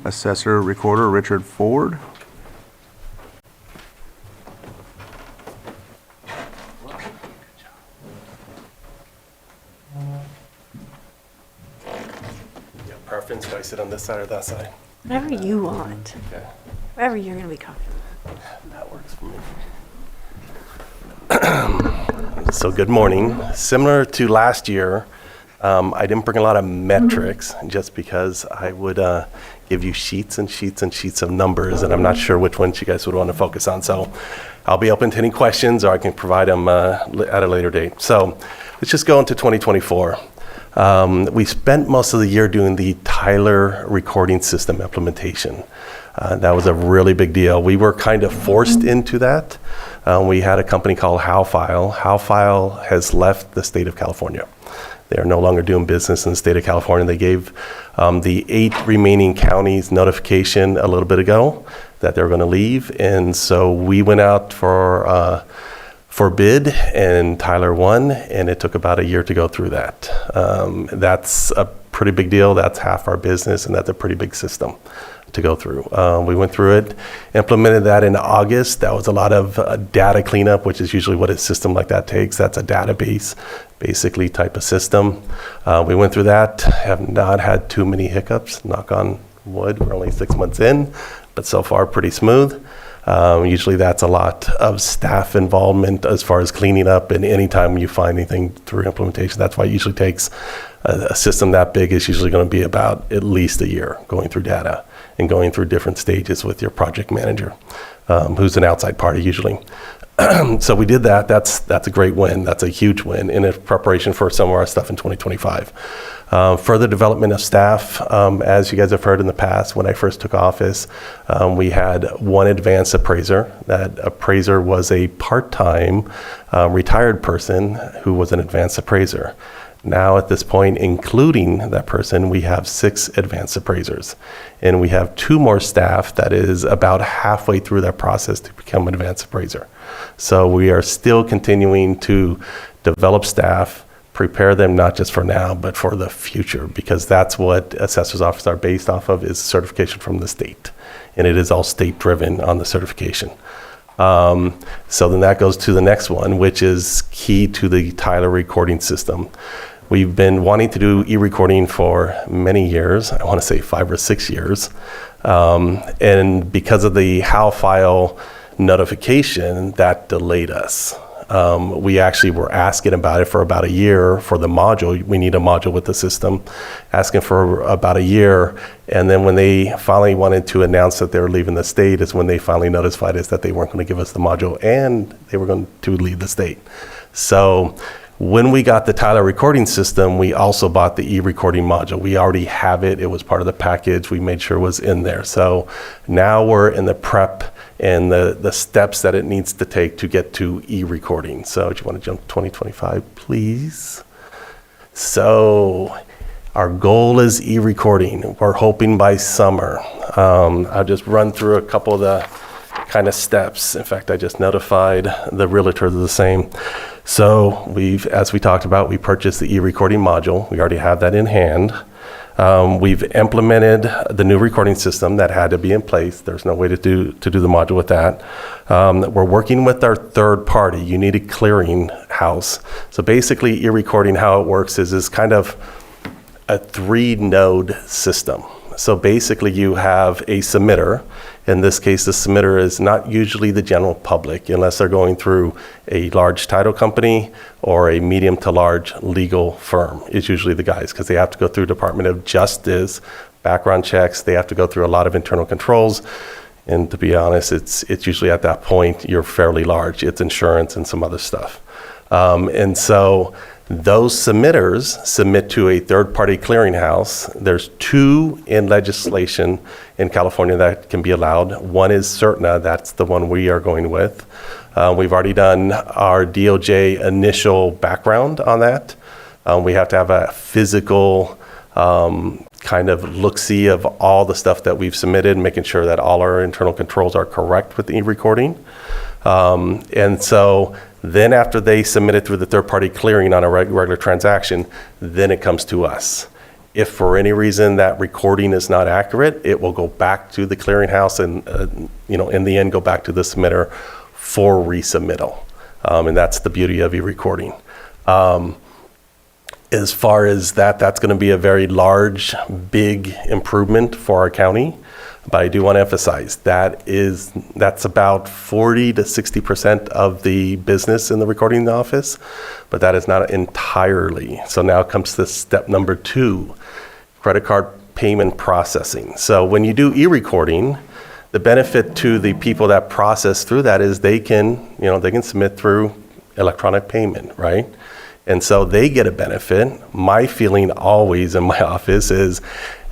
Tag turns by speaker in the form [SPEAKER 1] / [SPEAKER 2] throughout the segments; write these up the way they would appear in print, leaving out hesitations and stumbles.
[SPEAKER 1] Accessor Recorder Richard Ford.
[SPEAKER 2] Preference, do I sit on this side or that side?
[SPEAKER 3] Whatever you want.
[SPEAKER 2] Okay,
[SPEAKER 3] Wherever you're going to be comfortable.
[SPEAKER 2] that works for me. So good morning. Similar to last year, I didn't bring a lot of metrics just because I would give you sheets and sheets and sheets of numbers, and I'm not sure which ones you guys would want to focus on. So I'll be open to any questions, or I can provide them at a later date. So let's just go into 2024. We spent most of the year doing the Tyler recording system implementation. That was a really big deal. We were kind of forced into that. We had a company called HowFile. HowFile has left the state of California. They are no longer doing business in the state of California. They gave the 8 remaining counties notification a little bit ago that they're going to leave. And so we went out for bid, and Tyler won, and it took about a year to go through that. That's a pretty big deal. That's half our business, and that's a pretty big system to go through. We went through it, implemented that in August. That was a lot of data cleanup, which is usually what a system like that takes. That's a database, basically, type of system. We went through that, have not had too many hiccups, knock on wood. We're only 6 months in, but so far pretty smooth. Usually that's a lot of staff involvement as far as cleaning up, and anytime you find anything through implementation, that's why it usually takes a system that big is usually going to be about at least a year going through data and going through different stages with your project manager, who's an outside party usually. So we did that. That's a great win. That's a huge win in preparation for some of our stuff in 2025. Further development of staff, as you guys have heard in the past, when I first took office, we had one advanced appraiser. That appraiser was a part-time retired person who was an advanced appraiser. Now at this point, including that person, we have 6 advanced appraisers. And we have 2 more staff that is about halfway through that process to become an advanced appraiser. So we are still continuing to develop staff, prepare them not just for now, but for the future, because that's what assessors' offices are based off of, is certification from the state. And it is all state-driven on the certification. So then that goes to the next one, which is key to the Tyler recording system. We've been wanting to do e-recording for many years. I want to say 5 or 6 years. And because of the HowFile notification, that delayed us. We actually were asking about it for about a year for the module. We need a module with the system, asking for about a year. And then when they finally wanted to announce that they were leaving the state is when they finally notified us that they weren't going to give us the module and they were going to leave the state. So when we got the Tyler recording system, we also bought the e-recording module. We already have it. It was part of the package. We made sure it was in there. So now we're in the prep and the steps that it needs to take to get to e-recording. So do you want to jump to 2025, please? So our goal is e-recording. We're hoping by summer. I'll just run through a couple of the kind of steps. In fact, I just notified the realtor the same. So as we talked about, we purchased the e-recording module. We already have that in hand. We've implemented the new recording system that had to be in place. There's no way to do the module with that. We're working with our third party, United Clearing House. So basically, e-recording, how it works is kind of a 3-node system. So basically, you have a submitter. In this case, the submitter is not usually the general public unless they're going through a large title company or a medium to large legal firm. It's usually the guys, because they have to go through Department of Justice, background checks. They have to go through a lot of internal controls. And to be honest, it's usually at that point, you're fairly large. It's insurance and some other stuff. And so those submitters submit to a third-party clearinghouse. There's 2 in legislation in California that can be allowed. One is Certna. That's the one we are going with. We've already done our DOJ initial background on that. We have to have a physical kind of look-see of all the stuff that we've submitted, making sure that all our internal controls are correct with the e-recording. And so then after they submit it through the third-party clearing on a regular transaction, then it comes to us. If for any reason that recording is not accurate, it will go back to the clearinghouse and, in the end, go back to the submitter for resubmittal. And that's the beauty of e-recording. As far as that, that's going to be a very large, big improvement for our county. But I do want to emphasize that's about 40 to 60% of the business in the recording office, but that is not entirely. So now comes to step number 2, credit card payment processing. So when you do e-recording, the benefit to the people that process through that is they can submit through electronic payment, right? And so they get a benefit. My feeling always in my office is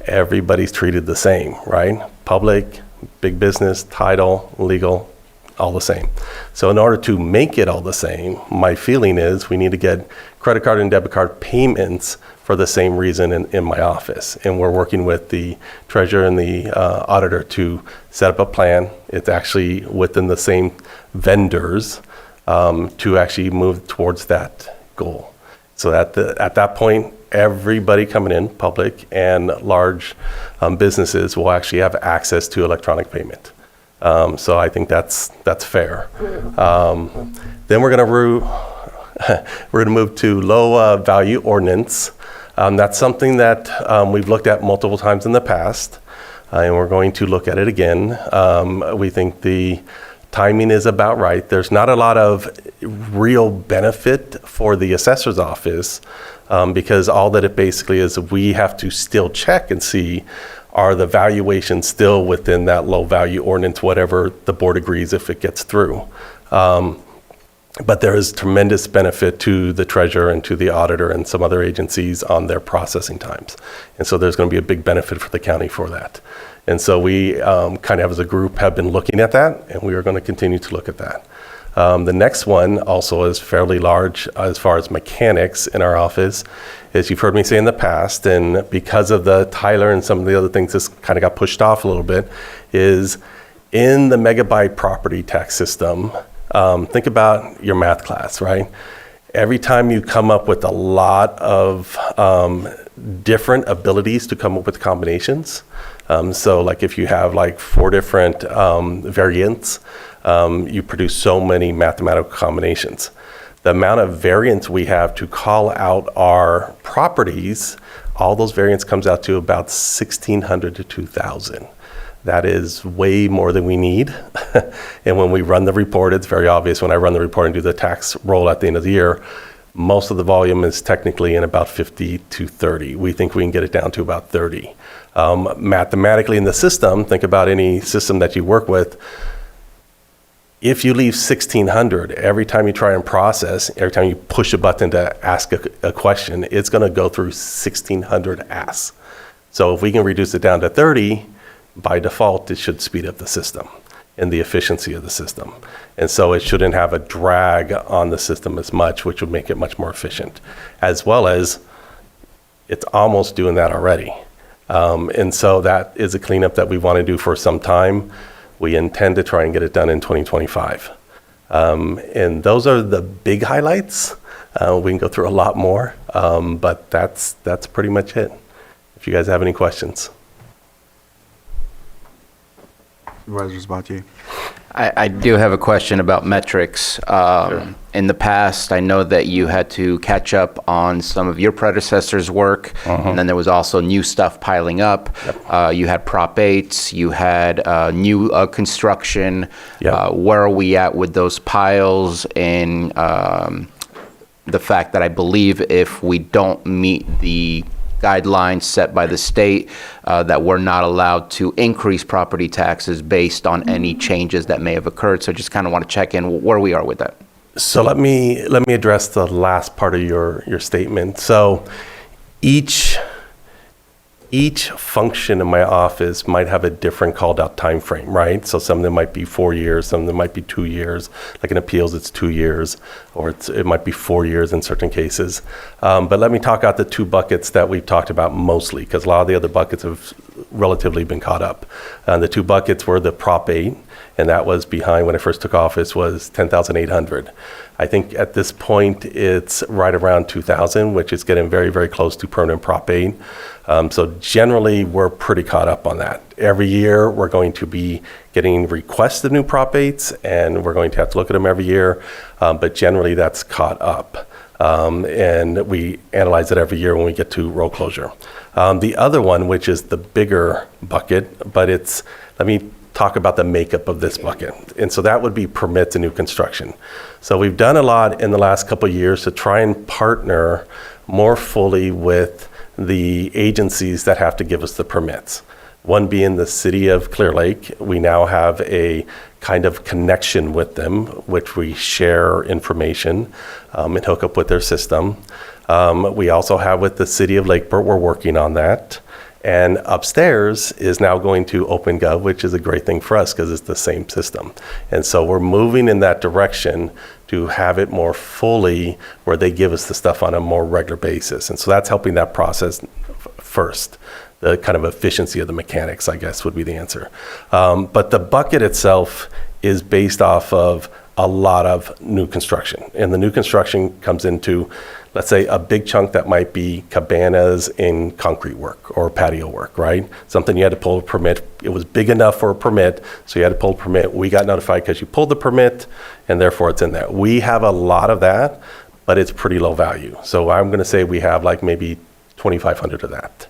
[SPEAKER 2] everybody's treated the same, right? Public, big business, title, legal, all the same. So in order to make it all the same, my feeling is we need to get credit card and debit card payments for the same reason in my office. And we're working with the treasurer and the auditor to set up a plan. It's actually within the same vendors to actually move towards that goal. So at that point, everybody coming in, public and large businesses, will actually have access to electronic payment. So I think that's fair. Then we're going to move to low value ordinance. That's something that we've looked at multiple times in the past, and we're going to look at it again. We think the timing is about right. There's not a lot of real benefit for the assessor's office because all that it basically is, we have to still check and see, are the valuations still within that low value ordinance, whatever the board agrees if it gets through. But there is tremendous benefit to the treasurer and to the auditor and some other agencies on their processing times. And so there's going to be a big benefit for the county for that. And so we kind of as a group have been looking at that, and we are going to continue to look at that. The next one also is fairly large as far as mechanics in our office. As you've heard me say in the past, and because of the Tyler and some of the other things, this kind of got pushed off a little bit, is in the megabyte property tax system, think about your math class, right? Every time you come up with a lot of different abilities to come up with combinations, so like if you have like 4 different variants, you produce so many mathematical combinations. The amount of variants we have to call out our properties, all those variants comes out to about 1,600 to 2,000. That is way more than we need. And when we run the report, it's very obvious when I run the report and do the tax roll at the end of the year, most of the volume is technically in about 50 to 30. We think we can get it down to about 30. Mathematically in the system, think about any system that you work with. If you leave 1,600, every time you try and process, every time you push a button to ask a question, it's going to go through 1,600 asks. So if we can reduce it down to 30, by default, it should speed up the system and the efficiency of the system. And so it shouldn't have a drag on the system as much, which would make it much more efficient, as well as it's almost doing that already. And so that is a cleanup that we want to do for some time. We intend to try and get it done in 2025. And those are the big highlights. We can go through a lot more, but that's pretty much it. If you guys have any questions.
[SPEAKER 1] Supervisors Mtg.
[SPEAKER 4] I do have a question about metrics.
[SPEAKER 2] Sure.
[SPEAKER 4] In the past, I know that you had to catch up on some of your predecessors' work, and then there was also new stuff piling up.
[SPEAKER 2] Yep.
[SPEAKER 4] You had Prop 8s, you had new construction.
[SPEAKER 2] Yep.
[SPEAKER 4] Where are we at with those piles? And the fact that I believe if we don't meet the guidelines set by the state, that we're not allowed to increase property taxes based on any changes that may have occurred. So just kind of want to check in where we are with that.
[SPEAKER 2] So let me address the last part of your statement. So each each function in my office might have a different called out time frame, right? So some of them might be 4 years, some of them might be 2 years. Like in appeals, it's 2 years, or it might be 4 years in certain cases. But let me talk out the two buckets that we've talked about mostly, because a lot of the other buckets have relatively been caught up. The two buckets were the Prop 8, and that was behind when I first took office was 10,800. I think at this point it's right around 2,000, which is getting very, very close to permanent Prop 8. So generally we're pretty caught up on that. Every year we're going to be getting requests of new Prop 8s, and we're going to have to look at them every year, but generally that's caught up. And we analyze it every year when we get to roll closure. The other one, which is the bigger bucket, but let me talk about the makeup of this bucket. And so that would be permits and new construction. So we've done a lot in the last couple of years to try and partner more fully with the agencies that have to give us the permits. One being the city of Clear Lake. We now have a kind of connection with them, which we share information and hook up with their system. We also have with the city of Lakeport, we're working on that. And upstairs is now going to OpenGov, which is a great thing for us because it's the same system. And so we're moving in that direction to have it more fully where they give us the stuff on a more regular basis. And so that's helping that process first. The kind of efficiency of the mechanics, I guess, would be the answer. But the bucket itself is based off of a lot of new construction. And the new construction comes into, let's say, a big chunk that might be cabanas in concrete work or patio work, right? Something you had to pull a permit. It was big enough for a permit, so you had to pull a permit. We got notified because you pulled the permit, and therefore it's in there. We have a lot of that, but it's pretty low value. So I'm going to say we have like maybe 2,500 of that.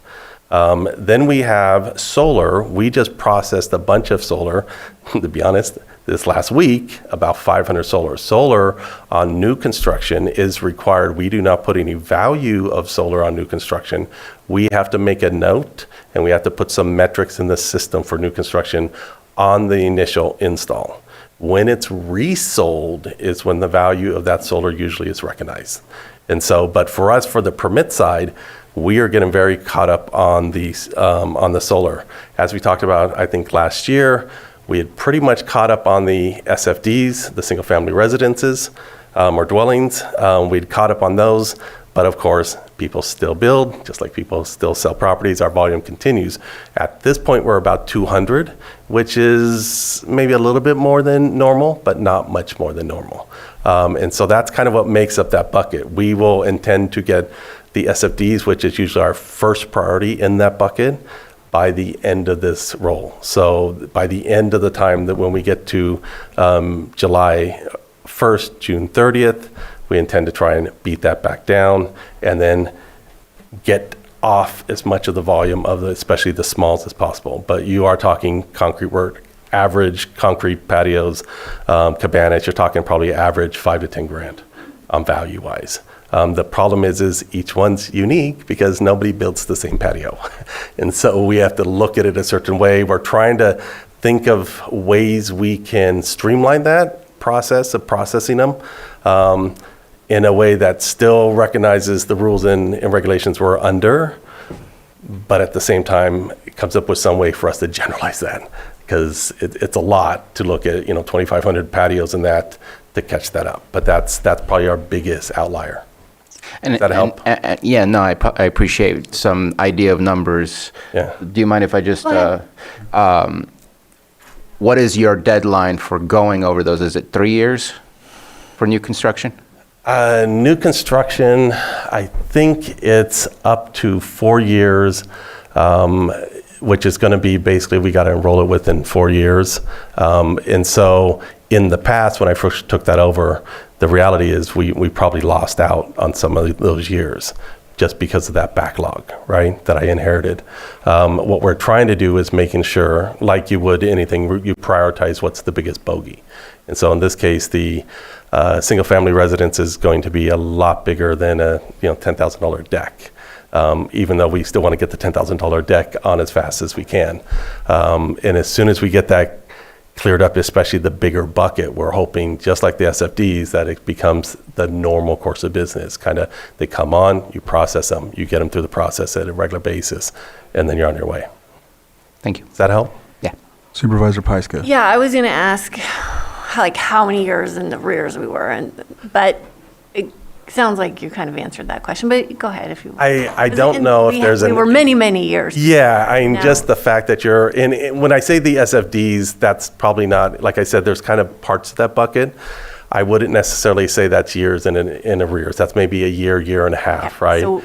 [SPEAKER 2] Then we have solar. We just processed a bunch of solar, to be honest, this last week, about 500 solar. Solar on new construction is required. We do not put any value of solar on new construction. We have to make a note, and we have to put some metrics in the system for new construction on the initial install. When it's resold is when the value of that solar usually is recognized. And so, but for us, for the permit side, we are getting very caught up on the solar. As we talked about, I think last year, we had pretty much caught up on the SFDs, the single family residences or dwellings. We'd caught up on those, but of course, people still build, just like people still sell properties. Our volume continues. At this point, we're about 200, which is maybe a little bit more than normal, but not much more than normal. And so that's kind of what makes up that bucket. We will intend to get the SFDs, which is usually our first priority in that bucket, by the end of this roll. So by the end of the time that when we get to July 1st, June 30th, we intend to try and beat that back down and then get off as much of the volume of especially the smalls as possible. But you are talking concrete work, average concrete patios, cabanas, you're talking probably average 5 to 10 grand value wise. The problem is each one's unique because nobody builds the same patio. And so we have to look at it a certain way. We're trying to think of ways we can streamline that process of processing them in a way that still recognizes the rules and regulations we're under, but at the same time, it comes up with some way for us to generalize that because it's a lot to look at, 2,500 patios and that to catch that up. But that's probably our biggest outlier. Does that help?
[SPEAKER 4] Yeah, no, I appreciate some idea of numbers.
[SPEAKER 2] Yeah.
[SPEAKER 4] Do you mind if I just, what is your deadline for going over those? Is it 3 years for new construction?
[SPEAKER 2] New construction, I think it's up to 4 years, which is going to be basically we got to enroll it within 4 years. And so in the past, when I first took that over, the reality is we probably lost out on some of those years just because of that backlog, right, that I inherited. What we're trying to do is making sure, like you would anything, you prioritize what's the biggest bogey. And so in this case, the single-family residence is going to be a lot bigger than a $10,000 deck, even though we still want to get the $10,000 deck on as fast as we can. And as soon as we get that cleared up, especially the bigger bucket. We're hoping, just like the SFDs, that it becomes the normal course of business. Kind of, they come on, you process them, you get them through the process at a regular basis, and then you're on your way.
[SPEAKER 4] Thank you.
[SPEAKER 2] Does that help?
[SPEAKER 4] Yeah.
[SPEAKER 1] Supervisor Pyska.
[SPEAKER 3] Yeah, I was going to ask, like, how many years in arrears we were, but it sounds like you kind of answered that question, but go ahead if you want.
[SPEAKER 2] I don't know if there's
[SPEAKER 3] We were many, many years.
[SPEAKER 2] Yeah, I mean,
[SPEAKER 3] No.
[SPEAKER 2] just the fact that you're in, when I say the SFDs, that's probably not, like I said, there's kind of parts of that bucket. I wouldn't necessarily say that's years in arrears. That's maybe a year and a half, right?
[SPEAKER 3] So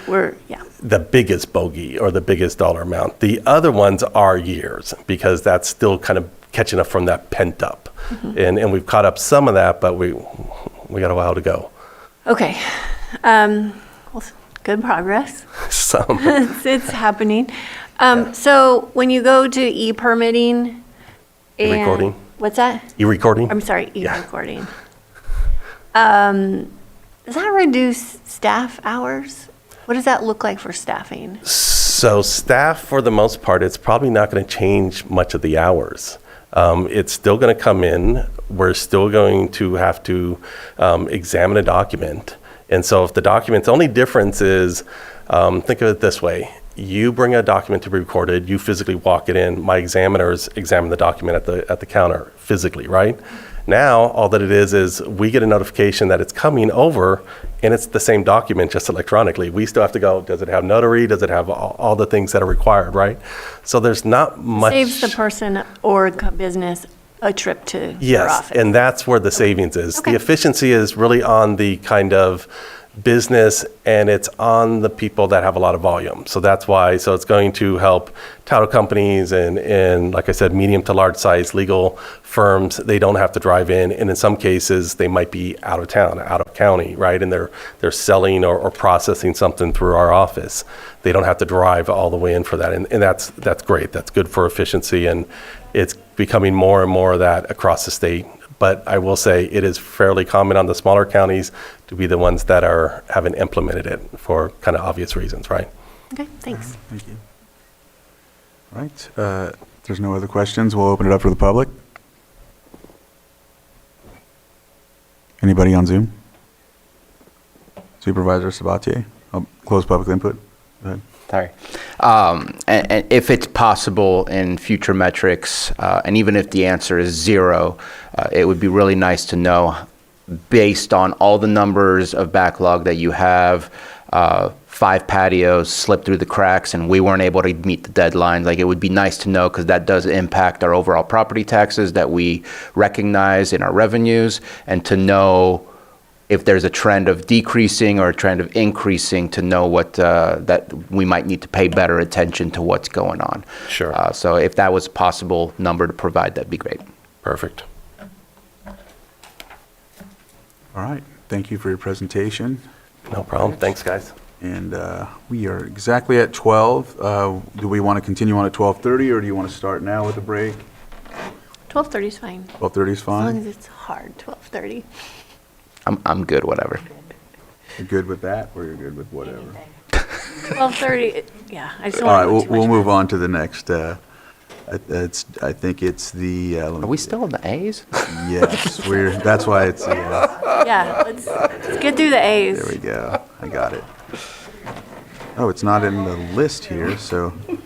[SPEAKER 3] yeah.
[SPEAKER 2] The biggest bogey or the biggest dollar amount. The other ones are years, because that's still kind of catching up from that pent up. And we've caught up some of that, but we got a while to go.
[SPEAKER 3] Okay. Well, good progress.
[SPEAKER 2] Some.
[SPEAKER 3] It's happening. So when you go to e-permitting and...
[SPEAKER 2] E-recording.
[SPEAKER 3] What's that?
[SPEAKER 2] E-recording?
[SPEAKER 3] I'm sorry,
[SPEAKER 2] Yeah.
[SPEAKER 3] e-recording. Does that reduce staff hours? What does that look like for staffing?
[SPEAKER 2] So staff, for the most part, it's probably not going to change much of the hours. It's still going to come in. We're still going to have to examine a document. And so if the document's only difference is, think of it this way. You bring a document to be recorded, you physically walk it in, my examiners examine the document at the counter physically, right? Now, all that it is we get a notification that it's coming over, and it's the same document, just electronically. We still have to go, does it have notary? Does it have all the things that are required, right? So there's not much.
[SPEAKER 3] Saves the person or business a trip to your
[SPEAKER 2] Yes,
[SPEAKER 3] office.
[SPEAKER 2] and that's where the savings is.
[SPEAKER 3] Okay.
[SPEAKER 2] The efficiency is really on the kind of business, and it's on the people that have a lot of volume. So that's why, so it's going to help title companies and like I said, medium to large size legal firms. They don't have to drive in, and in some cases they might be out of town, out of county, right? And they're selling or processing something through our office. They don't have to drive all the way in for that, and that's great. That's good for efficiency, and it's becoming more and more of that across the state. But I will say it is fairly common on the smaller counties to be the ones that haven't implemented it for kind of obvious reasons, right?
[SPEAKER 3] Okay, thanks.
[SPEAKER 1] Thank you. All right. If there's no other questions, we'll open it up for the public. Anybody on Zoom? Supervisor Sabatier? I'll close public input. Go ahead.
[SPEAKER 4] Sorry. And if it's possible in future metrics, and even if the answer is 0, it would be really nice to know, based on all the numbers of backlog that you have, 5 patios slipped through the cracks and we weren't able to meet the deadlines. Like, it would be nice to know, because that does impact our overall property taxes that we recognize in our revenues, and to know if there's a trend of decreasing or a trend of increasing, to know what that we might need to pay better attention to what's going on.
[SPEAKER 2] Sure.
[SPEAKER 4] So if that was a possible number to provide, that'd be great.
[SPEAKER 2] Perfect.
[SPEAKER 1] All right. Thank you for your presentation.
[SPEAKER 2] No problem. Thanks, guys.
[SPEAKER 1] And we are exactly at 12. Do we want to continue on at 12:30, or do you want to start now with a break?
[SPEAKER 3] 12:30 is fine.
[SPEAKER 1] 12:30 is
[SPEAKER 3] As long
[SPEAKER 1] fine?
[SPEAKER 3] as it's hard, 12:30.
[SPEAKER 4] I'm good, whatever.
[SPEAKER 1] You're good with that, or you're good with whatever?
[SPEAKER 3] 12:30, yeah, I just
[SPEAKER 1] All right,
[SPEAKER 3] don't want
[SPEAKER 1] we'll
[SPEAKER 3] too much.
[SPEAKER 1] move on to the next. I think it's the.
[SPEAKER 4] Are we still in the A's?
[SPEAKER 1] Yes, that's why it's.
[SPEAKER 3] Yeah, let's get through the A's.
[SPEAKER 1] There we go. I got it. Oh, it's not in the list here, so.
[SPEAKER 4] I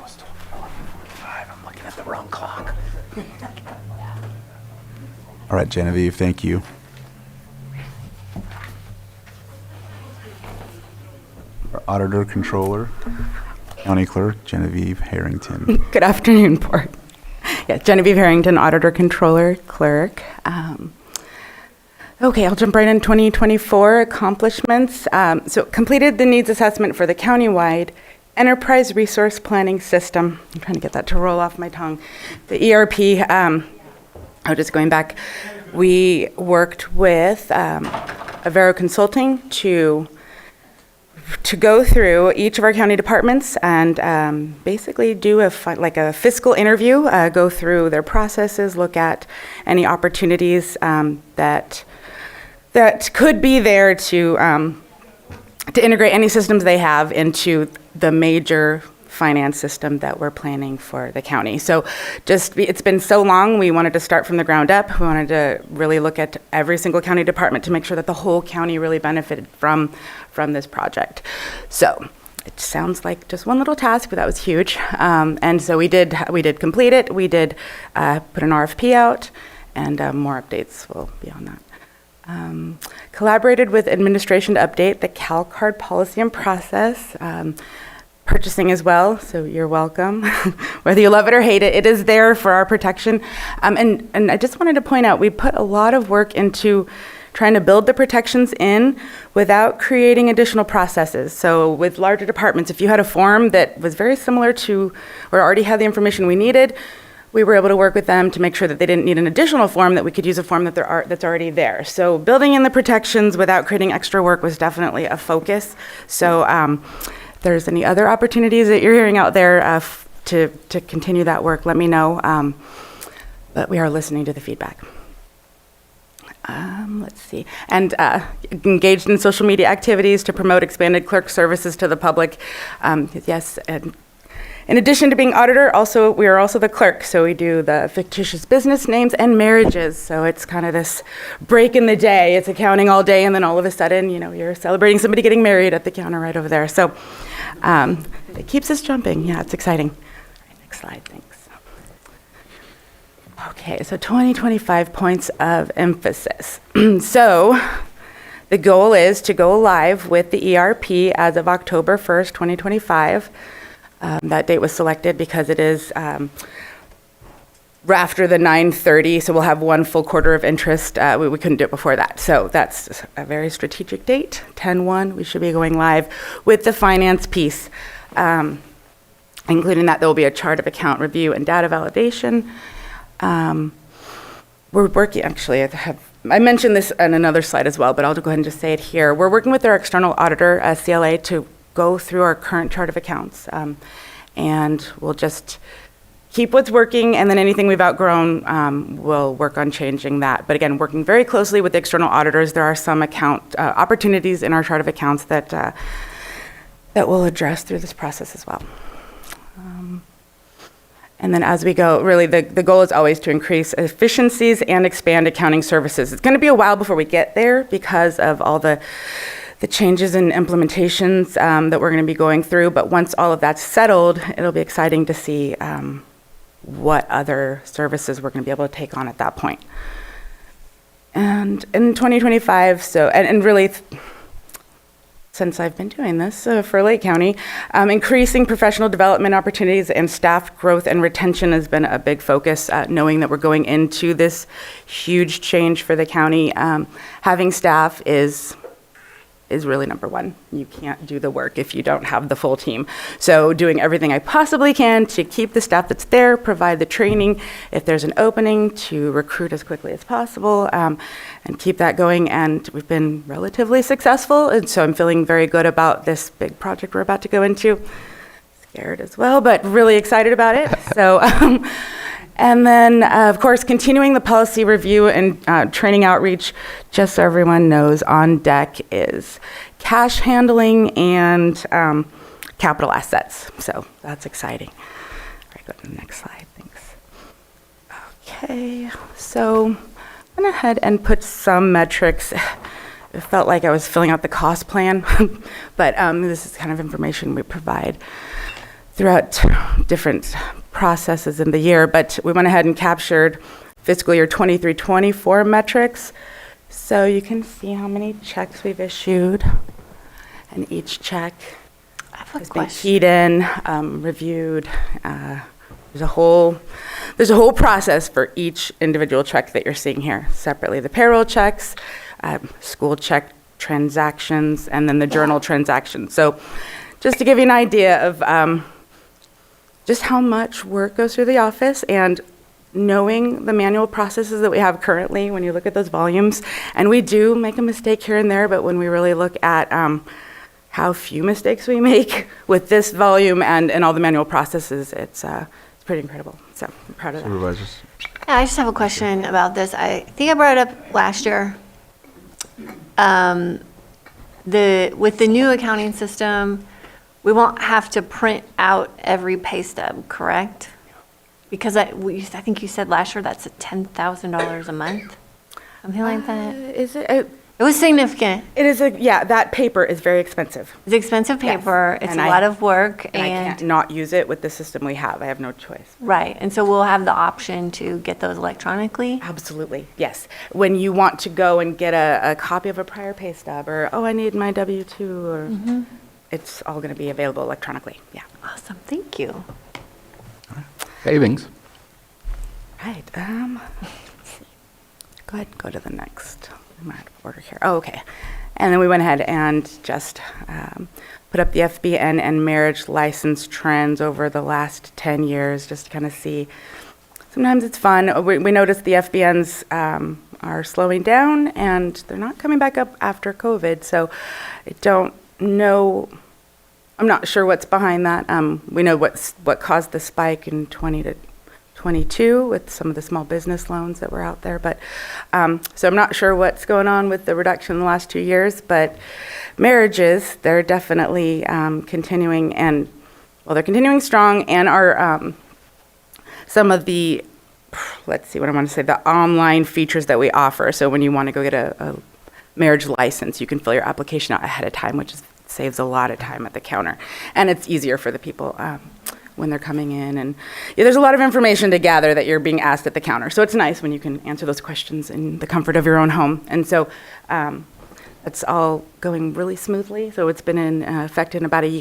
[SPEAKER 4] was told 11:45. I'm looking at the wrong clock.
[SPEAKER 1] All right, Genevieve, thank you. Our Auditor, Controller, County Clerk, Genevieve Harrington.
[SPEAKER 5] Good afternoon, Board. Yeah, Genevieve Harrington, Auditor, Controller, Clerk. Okay, I'll jump right in. 2024 accomplishments. So completed the needs assessment for the countywide Enterprise Resource Planning System. I'm trying to get that to roll off my tongue. The ERP, just going back, we worked with Avero Consulting to go through each of our county departments and basically do a fiscal interview, go through their processes, look at any opportunities that could be there to integrate any systems they have into the major finance system that we're planning for the county. So it's been so long, we wanted to start from the ground up. We wanted to really look at every single county department to make sure that the whole county really benefited from this project. So it sounds like just one little task, but that was huge. And so we did complete it. We did put an RFP out, and more updates will be on that. Collaborated with administration to update the CalCard policy and process. Purchasing as well, so you're welcome. Whether you love it or hate it, it is there for our protection. And I just wanted to point out, we put a lot of work into trying to build the protections in without creating additional processes. So with larger departments, if you had a form that was very similar to, or already had the information we needed, we were able to work with them to make sure that they didn't need an additional form, that we could use a form that's already there. So building in the protections without creating extra work was definitely a focus. So if there's any other opportunities that you're hearing out there to continue that work, let me know. But we are listening to the feedback. Let's see. And engaged in social media activities to promote expanded clerk services to the public. Yes, and in addition to being auditor, we are also the clerk. So we do the fictitious business names and marriages. So it's kind of this break in the day. It's accounting all day, and then all of a sudden, you're celebrating somebody getting married at the counter right over there. So it keeps us jumping. Yeah, it's exciting. All right, next slide, thanks. Okay, so 2025 points of emphasis. So the goal is to go live with the ERP as of October 1st, 2025. That date was selected because it is after the 9/30, so we'll have one full quarter of interest. We couldn't do it before that. So that's a very strategic date. 10/1, we should be going live with the finance piece. Including that, there will be a chart of account review and data validation. We're working, actually, I mentioned this on another slide as well, but I'll go ahead and just say it here. We're working with our external auditor, CLA, to go through our current chart of accounts. And we'll just keep what's working, and then anything we've outgrown, we'll work on changing that. But again, working very closely with the external auditors, there are some account opportunities in our chart of accounts that we'll address through this process as well. And then as we go, really the goal is always to increase efficiencies and expand accounting services. It's going to be a while before we get there because of all the changes and implementations that we're going to be going through. But once all of that's settled, it'll be exciting to see what other services we're going to be able to take on at that point. And in 2025, and really, since I've been doing this for Lake County, increasing professional development opportunities and staff growth and retention has been a big focus, knowing that we're going into this huge change for the county. Having staff is really number one. You can't do the work if you don't have the full team. So doing everything I possibly can to keep the staff that's there, provide the training, if there's an opening, to recruit as quickly as possible, and keep that going. And we've been relatively successful, and so I'm feeling very good about this big project we're about to go into. Scared as well, but really excited about it. So. And then, of course, continuing the policy review and training outreach, just so everyone knows, on deck is cash handling and capital assets. So that's exciting. All right, go to the next slide, thanks. Okay, so I went ahead and put some metrics. It felt like I was filling out the cost plan, but this is kind of information we provide throughout different processes in the year, but we went ahead and captured fiscal year 23-24 metrics. So you can see how many checks we've issued, and each check has been keyed in, reviewed. There's a whole process for each individual check that you're seeing here. Separately, the payroll checks, school check transactions, and then the journal transactions. So just to give you an idea of just how much work goes through the office, and knowing the manual processes that we have currently when you look at those volumes. And we do make a mistake here and there, but when we really look at how few mistakes we make with this volume and all the manual processes, it's pretty incredible. So I'm proud of that.
[SPEAKER 1] Supervisors?
[SPEAKER 3] Yeah, I just have a question about this. I think I brought it up last year. With the new accounting system, we won't have to print out every pay stub, correct? Because I think you said last year that's $10,000 a month, something like that.
[SPEAKER 5] Is it?
[SPEAKER 3] It was significant.
[SPEAKER 5] It is yeah, that paper is very expensive.
[SPEAKER 3] It's expensive
[SPEAKER 5] Yes.
[SPEAKER 3] paper, it's
[SPEAKER 5] And
[SPEAKER 3] a lot of work,
[SPEAKER 5] And I can't not use it with the system we have. I have no choice.
[SPEAKER 3] right, and so we'll have the option to get those electronically?
[SPEAKER 5] Absolutely, yes. When you want to go and get a copy of a prior pay stub, or, oh, I need my W-2, or, it's all going to be available electronically, yeah.
[SPEAKER 3] Awesome, thank you.
[SPEAKER 4] Savings.
[SPEAKER 5] Right, go ahead and go to the next. I'm out of order here. Oh, okay. And then we went ahead and just put up the FBN and marriage license trends over the last 10 years, just to kind of see. Sometimes it's fun. We noticed the FBNs are slowing down, and they're not coming back up after COVID, so I don't know. I'm not sure what's behind that. We know what caused the spike in 20 to 22 with some of the small business loans that were out there, but so I'm not sure what's going on with the reduction in the last 2 years, but marriages, they're definitely continuing, and well, they're continuing strong, and are some of the, let's see what I want to say, the online features that we offer. So when you want to go get a marriage license, you can fill your application out ahead of time, which saves a lot of time at the counter, and it's easier for the people when they're coming in. And yeah, there's a lot of information to gather that you're being asked at the counter. So it's nice when you can answer those questions in the comfort of your own home. And so it's all going really smoothly. So it's been in effect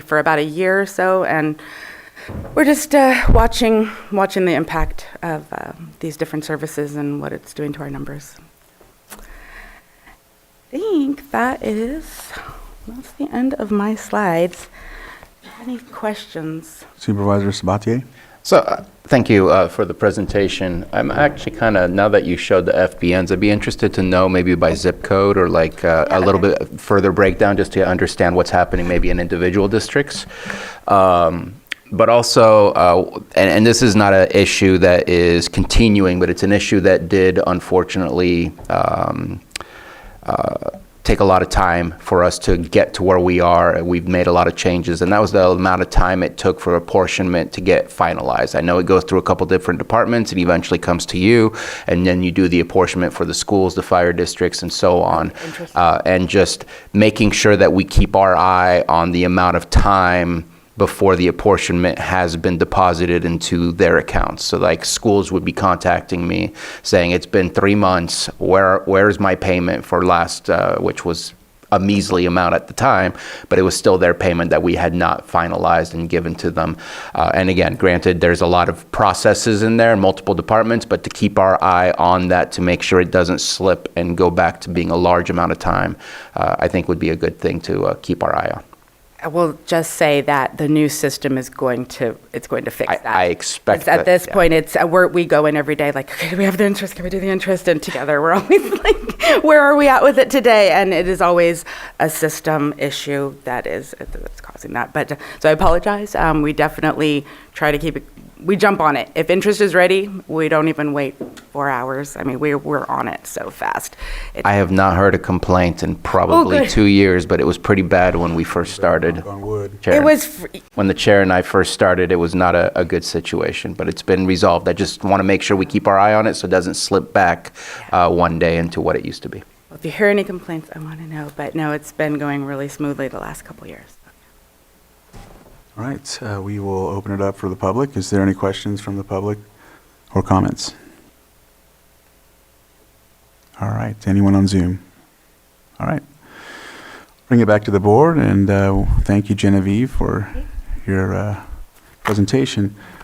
[SPEAKER 5] for about a year or so. And we're just watching the impact of these different services and what it's doing to our numbers. I think that's the end of my slides. Any questions?
[SPEAKER 1] Supervisor Sabatier?
[SPEAKER 4] So, thank you for the presentation. I'm actually now that you showed the FBNs, I'd be interested to know maybe by zip code or like a little bit further breakdown just to understand what's happening maybe in individual districts. But also, and this is not an issue that is continuing, but it's an issue that did unfortunately take a lot of time for us to get to where we are. We've made a lot of changes, and that was the amount of time it took for apportionment to get finalized. I know it goes through a couple different departments and eventually comes to you, and then you do the apportionment for the schools, the fire districts, and so on. And just making sure that we keep our eye on the amount of time before the apportionment has been deposited into their accounts. So like schools would be contacting me saying, it's been 3 months, where's my payment for last, which was a measly amount at the time, but it was still their payment that we had not finalized and given to them. And again, granted, there's a lot of processes in there, multiple departments, but to keep our eye on that to make sure it doesn't slip and go back to being a large amount of time, I think would be a good thing to keep our eye on.
[SPEAKER 5] I will just say that the new system is going to fix that.
[SPEAKER 4] I expect
[SPEAKER 5] It's, at
[SPEAKER 4] that,
[SPEAKER 5] this
[SPEAKER 4] yeah.
[SPEAKER 5] point, we go in every day like, okay, do we have the interest? Can we do the interest? And together we're always like, where are we at with it today? And it is always a system issue that's causing that. But so I apologize. We definitely try to keep it. We jump on it. If interest is ready, we don't even wait 4 hours. I mean, we're on it so fast.
[SPEAKER 4] I have not heard a complaint in probably
[SPEAKER 5] good.
[SPEAKER 4] 2 years, but it was pretty bad when we first started.
[SPEAKER 1] Knock on wood.
[SPEAKER 4] Chair.
[SPEAKER 5] It was
[SPEAKER 4] When the chair and I first started, it was not a good situation, but it's been resolved. I just want to make sure we keep our eye on it so it doesn't slip back one day into what it used to be.
[SPEAKER 5] If you hear any complaints, I want to know. But no, it's been going really smoothly the last couple of years.
[SPEAKER 1] All right, we will open it up for the public. Is there any questions from the public or comments? All right, anyone on Zoom? All right. Bring it back to the board, and thank you, Genevieve, for your presentation.